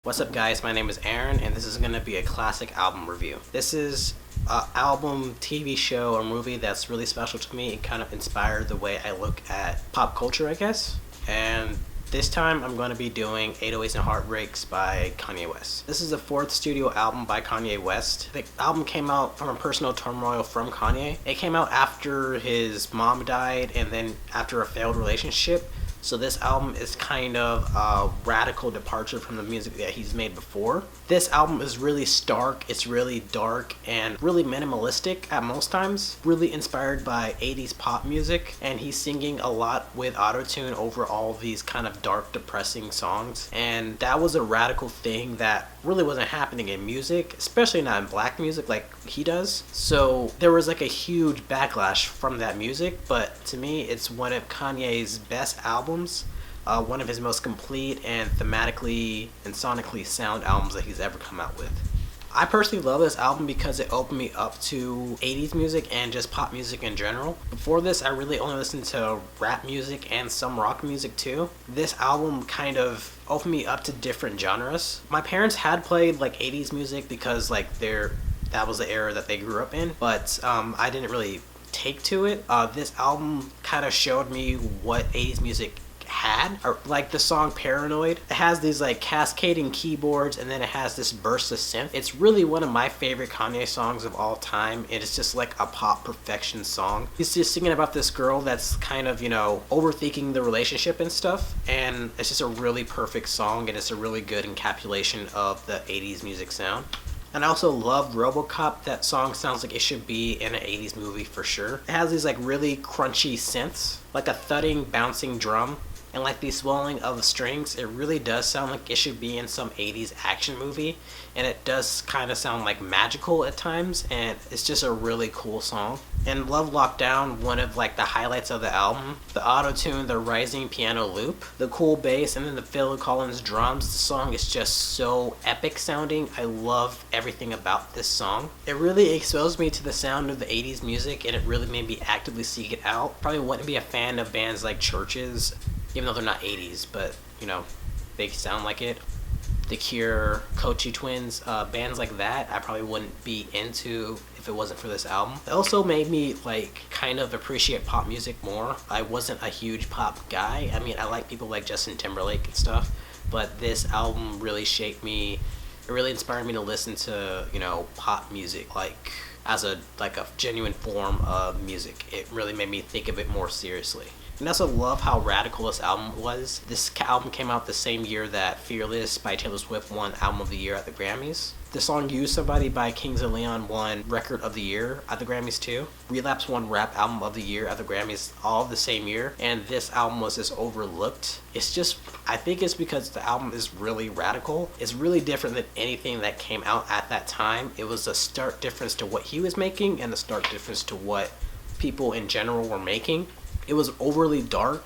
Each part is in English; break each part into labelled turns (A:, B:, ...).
A: What's up guys, my name is Aaron and this is going to be a classic album review. This is an album, TV show, or movie that's really special to me. It kind of inspired the way I look at pop culture, I guess. And this time I'm going to be doing 808s and Heartbreaks by Kanye West. This is the fourth studio album by Kanye West. The album came out from a personal turmoil from Kanye. It came out after his mom died and then after a failed relationship. So this album is kind of a radical departure from the music that he's made before. This album is really stark, it's really dark, and really minimalistic at most times. Really inspired by 80s pop music, and he's singing a lot with autotune over all these kind of dark, depressing songs. And that was a radical thing that really wasn't happening in music, especially not in black music like he does. So there was like a huge backlash from that music, but to me it's one of Kanye's best albums, one of his most complete and thematically and sonically sound albums that he's ever come out with. I personally love this album because it opened me up to 80s music and just pop music in general. Before this, I really only listened to rap music and some rock music too. This album kind of opened me up to different genres. My parents had played like 80s music because that was the era that they grew up in, but I didn't really take to it. This album kind of showed me what 80s music had, or like the song Paranoid. It has these like cascading keyboards and then it has this burst of synth. It's really one of my favorite Kanye songs of all time. It is just like a pop perfection song. He's just singing about this girl that's kind of, overthinking the relationship and stuff, and it's just a really perfect song, and it's a really good encapsulation of the 80s music sound. And I also love Robocop. That song sounds like it should be in an 80s movie for sure. It has these like really crunchy synths, like a thudding, bouncing drum, and like the swelling of the strings. It really does sound like it should be in some 80s action movie, and it does kind of sound like magical at times, and it's just a really cool song. And Love Lockdown, one of like the highlights of the album. The auto-tune, the rising piano loop, the cool bass, and then the Phil Collins drums. The song is just so epic sounding. I love everything about this song. It really exposed me to the sound of the 80s music, and it really made me actively seek it out. Probably wouldn't be a fan of bands like Churches, even though they're not 80s, but they sound like it. The Cure, Kochi Twins, bands like that I probably wouldn't be into if it wasn't for this album. It also made me kind of appreciate pop music more. I wasn't a huge pop guy. I mean, I like people like Justin Timberlake and stuff, but this album really shaped me. It really inspired me to listen to pop music as a genuine form of music. It really made me think of it more seriously. And I also love how radical this album was. This album came out the same year that Fearless by Taylor Swift won Album of the Year at the Grammys. The song Use Somebody by Kings of Leon won Record of the Year at the Grammys too. Relapse won Rap Album of the Year at the Grammys all the same year. And this album was just overlooked. I think it's because the album is really radical. It's really different than anything that came out at that time. It was a stark difference to what he was making and a stark difference to what people in general were making. It was overly dark.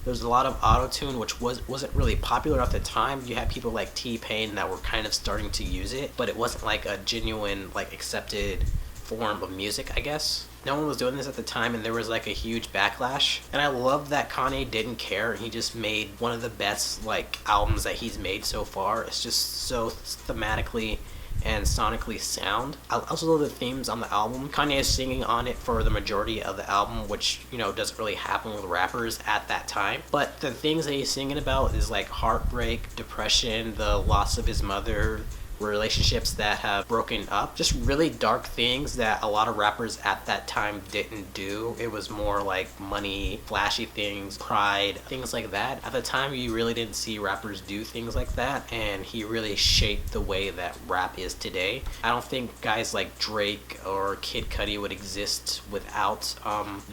A: There was a lot of auto-tune, which wasn't really popular at the time. You had people like T-Pain that were kind of starting to use it, but it wasn't like a genuine, accepted form of music, I guess. No one was doing this at the time, and there was a huge backlash. And I love that Kanye didn't care. He just made one of the best albums that he's made so far. It's just so thematically and sonically sound. I also love the themes on the album. Kanye is singing on it for the majority of the album, which doesn't really happen with rappers at that time. But the things that he's singing about is heartbreak, depression, the loss of his mother, relationships that have broken up, just really dark things that a lot of rappers at that time didn't do. It was more money, flashy things, pride, things like that. At the time, you really didn't see rappers do things like that, and he really shaped the way that rap is today. I don't think guys like Drake or Kid Cudi would exist without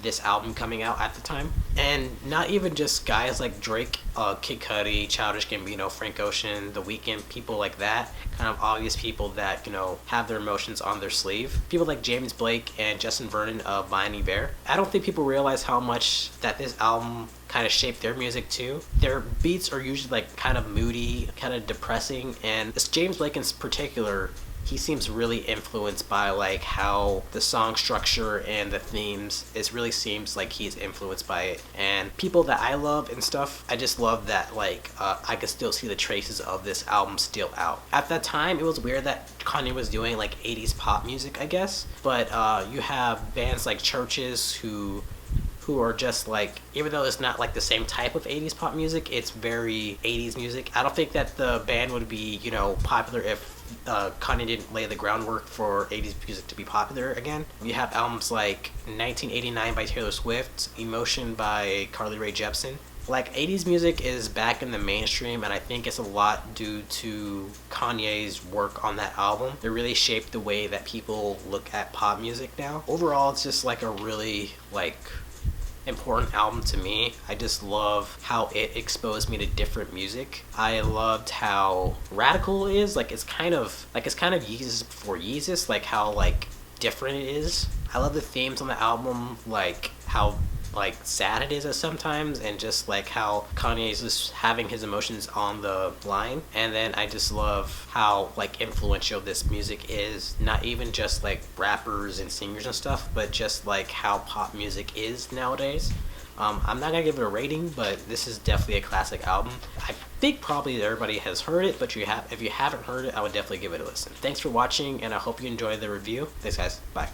A: this album coming out at the time. And not even just guys like Drake, Kid Cudi, Childish Gambino, Frank Ocean, The Weeknd, people like that, kind of obvious people that have their emotions on their sleeve. People like James Blake and Justin Vernon of Viney Bear. I don't think people realize how much that this album kind of shaped their music too. Their beats are usually kind of moody, kind of depressing, and this James Blake in particular he seems really influenced by like how the song structure and the themes. It really seems like he's influenced by it. And people that I love and stuff, I just love that like I could still see the traces of this album still out. At that time, it was weird that Kanye was doing like 80s pop music, I guess. But you have bands like Churches who are just like, even though it's not like the same type of 80s pop music, it's very 80s music. I don't think that the band would be, you know, popular if Kanye didn't lay the groundwork for 80s music to be popular again. You have albums like 1989 by Taylor Swift, Emotion by Carly Rae Jepsen. Like 80s music is back in the mainstream, and I think it's a lot due to Kanye's work on that album. It really shaped the way that people look at pop music now. Overall, it's just like a really like important album to me. I just love how it exposed me to different music. I loved how radical it is. Like it's kind of Yeezus before Yeezus, like how like different it is. I love the themes on the album, like how like sad it is at sometimes, and just like how Kanye is just having his emotions on the line. And then I just love how like influential this music is, not even just like rappers and singers and stuff, but just like how pop music is nowadays. I'm not gonna give it a rating, but this is definitely a classic album. I think probably everybody has heard it, but if you haven't heard it, I would definitely give it a listen. Thanks for watching, and I hope you enjoyed the review. Thanks guys, bye.